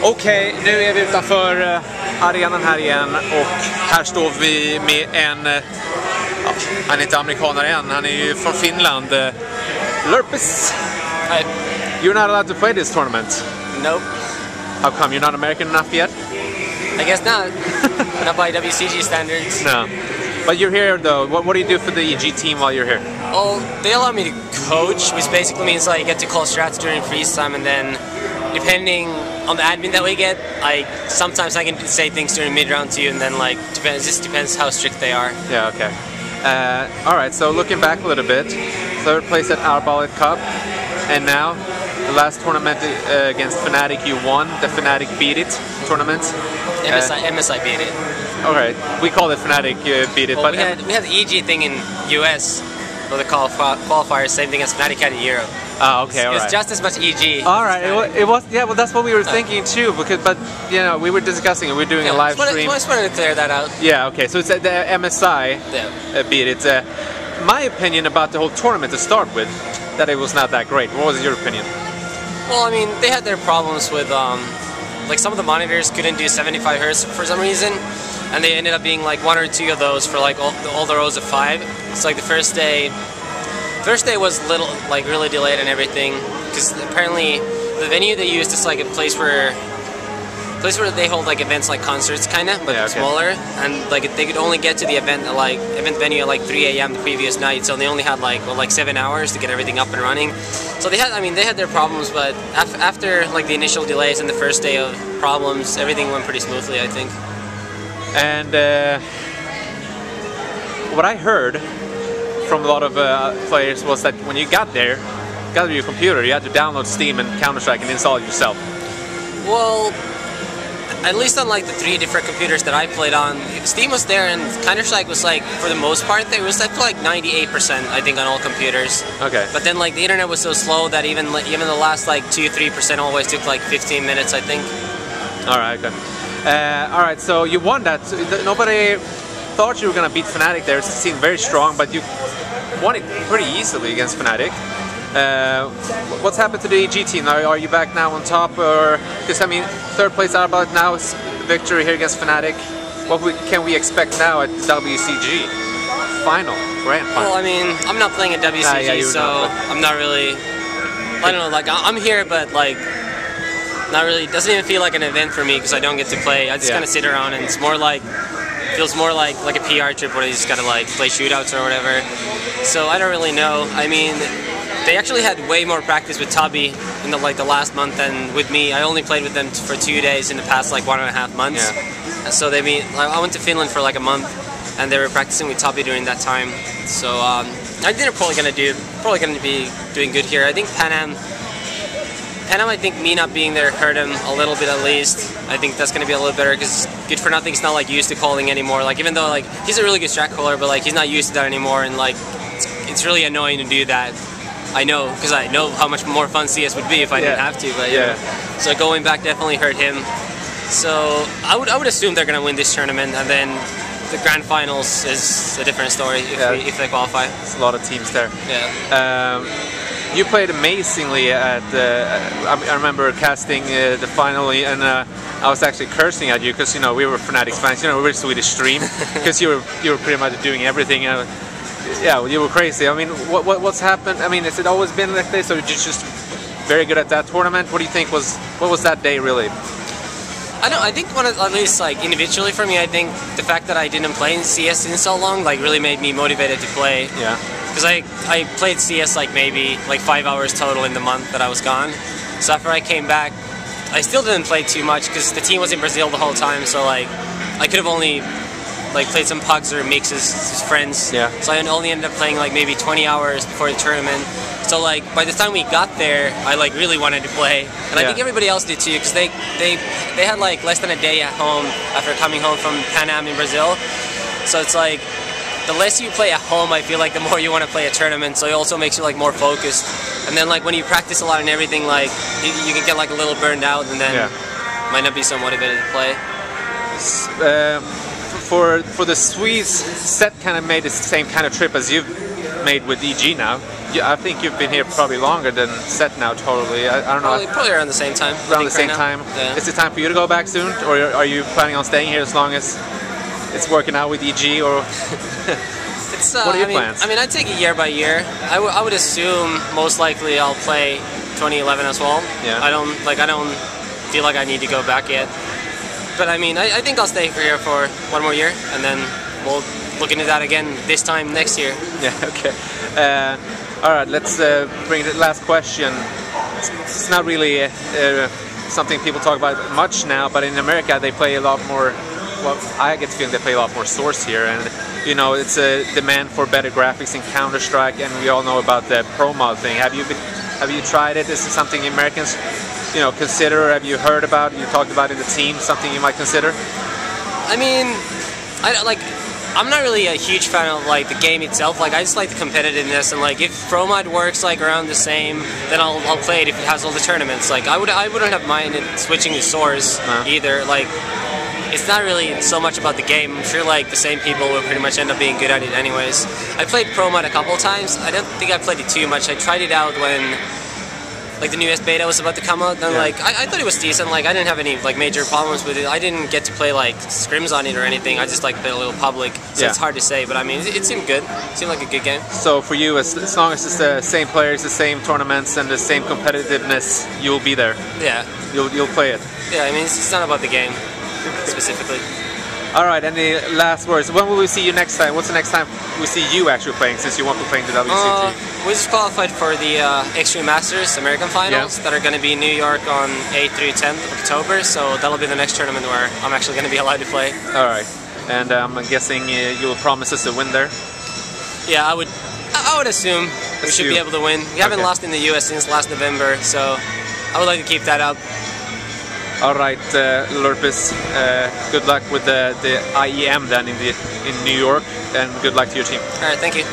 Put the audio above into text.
Okej, nu är vi utanför arenan här igen och här står vi med en, han är inte amerikanare än, han är ju från Finland, Lurppis. Hi. You're not allowed to play this tournament. Nope. How come? You're not American enough yet? I guess not. Not by WCG standards. No. But you're here though. What do you do for the EG team while you're here? Oh, they allow me to coach, which basically means like you get to call strats during freeze time, and then depending on the admin that we get, like sometimes I can say things during mid round too, and then like it just depends how strict they are. Yeah, okay. All right, so looking back a little bit, third place at Arbolic Cup, and now the last tournament against Fnatic you won, the Fnatic Beat It tournament. MSI beat it. Alright, we call it Fnatic Beat It. Well, but we had the EG thing in US for the qualifiers, same thing as Fnatic had in Europe. Ah, okay, alright. It's just as much EG. Alright, it was, yeah, well that's what we were thinking too, but you know, we were discussing it, we were doing a live stream. I just wanted to clear that out. Yeah, okay, so it's the MSI Beat It. My opinion about the whole tournament to start with, that it was not that great. What was your opinion? Well, I mean, they had their problems with, like some of the monitors couldn't do 75 Hz for some reason, and they ended up being like 1 or 2 of those for like all the rows of 5. It's like the first day was really delayed and everything, because apparently the venue they used is like a place where they hold like events like concerts kinda, but smaller, and like they could only get to the event venue at like 3 AM the previous night, so they only had like 7 hours to get everything up and running. So they had their problems, but after like the initial delays and the first day of problems, everything went pretty smoothly, I think. And what I heard from a lot of players was that when you got there, got your computer, you had to download Steam and Counter-Strike and install it yourself. Well, at least on like the 3 different computers that I played on, Steam was there, and Counter-Strike was like, for the most part, it was up to like 98%, I think, on all computers. Okay. But then like the internet was so slow that even the last like 2-3% always took like 15 minutes, I think. Alright, good. Alright, so you won that. Nobody thought you were gonna beat Fnatic there. It seemed very strong, but you won it pretty easily against Fnatic. What's happened to the EG team? Are you back now on top, or because I mean, third place out about now is victory here against Fnatic. What can we expect now at WCG grand final? Well, I mean, I'm not playing at WCG, so I'm not really. I don't know. Like I'm here, but like not really. It doesn't even feel like an event for me because I don't get to play. I just kind of sit around, and it's more like feels more like a PR trip where you just gotta like play shootouts or whatever. So I don't really know. I mean, they actually had way more practice with Tubby in the last month than with me. I only played with them for 2 days in the past like 1.5 months. Yeah. So I went to Finland for like a month, and they were practicing with Tubby during that time. So I think they're probably gonna be doing good here. I think Pan Am, I think me not being there hurt him a little bit at least. I think that's going to be a little better because Good For Nothing's not like used to calling anymore. Like even though like he's a really good strat caller, but like he's not used to that anymore, and like it's really annoying to do that. I know, because I know how much more fun CS would be if I didn't have to. But you know, so going back definitely hurt him. So I would assume they're going to win this tournament, and then the grand finals is a different story if they qualify. There's a lot of teams there. Yeah. You played amazingly at. I remember casting the final, and I was actually cursing at you because you know we were Fnatic fans. You know we were Swedish stream because you were pretty much doing everything. Yeah, you were crazy. I mean, what's happened? I mean, has it always been like this, or did you just very good at that tournament? What do you think what was that day really? I don't know. I think at least like individually for me, I think the fact that I didn't play in CS in so long like really made me motivated to play. Yeah. Because I played CS like maybe like 5 hours total in the month that I was gone. So after I came back, I still didn't play too much because the team was in Brazil the whole time. So like I could have only like played some pugs or mixes with friends. Yeah. So I only ended up playing like maybe 20 hours before the tournament. So like by the time we got there, I like really wanted to play, and I think everybody else did too, because they had like less than a day at home after coming home from Pan Am in Brazil. So it's like the less you play at home, I feel like the more you want to play a tournament. So it also makes you like more focused. And then like when you practice a lot and everything, like you can get like a little burned out, and then might not be so motivated to play. For the Swedes, Set kind of made the same kind of trip as you've made with EG now. I think you've been here probably longer than Seth now. Totally, I don't know. Probably around the same time. Around the same time. Yeah. Is it time for you to go back soon, or are you planning on staying here as long as it's working out with EG? Or what are your plans? I mean, I take it year by year. I would assume most likely I'll play 2011 as well. Yeah. I don't feel like I need to go back yet. But I mean, I think I'll stay here for one more year, and then we'll look into that again this time next year. Yeah, okay. All right, let's bring the last question. It's not really something people talk about much now, but in America they play a lot more. Well, I get the feeling they play a lot more Source here, and you know, it's a demand for better graphics in Counter-Strike, and we all know about the Pro Mod thing. Have you tried it? Is it something Americans, you know, consider? Or have you heard about? You talked about in the team, something you might consider? I mean, I'm not really a huge fan of like the game itself. Like, I just like the competitiveness, and like if Pro Mod works like around the same, then I'll play it if it has all the tournaments. Like I wouldn't have minded switching to Source either. Like, it's not really so much about the game. I'm sure like the same people will pretty much end up being good at it anyways. I played Pro Mod a couple of times. I don't think I played it too much. I tried it out when like the newest beta was about to come out, and like I thought it was decent. Like I didn't have any like major problems with it. I didn't get to play like scrims on it or anything. I just like played a little public, so it's hard to say. But I mean, it seemed good. It seemed like a good game. So for you, as long as it's the same players, the same tournaments, and the same competitiveness, you'll be there. Yeah. You'll play it. Yeah, I mean, it's not about the game specifically. All right, any last words? When will we see you next time? What's the next time we see you actually playing, since you won't be playing the WCG? We just qualified for the Extreme Masters American Finals that are going to be in New York on 8th through 10th of October, so that'll be the next tournament where I'm actually going to be allowed to play. All right, and I'm guessing you'll promise us to win there? Yeah, I would assume we should be able to win. We haven't lost in the US since last November, so I would like to keep that up. All right, lurppis, good luck with the IEM then in New York, and good luck to your team. All right, thank you.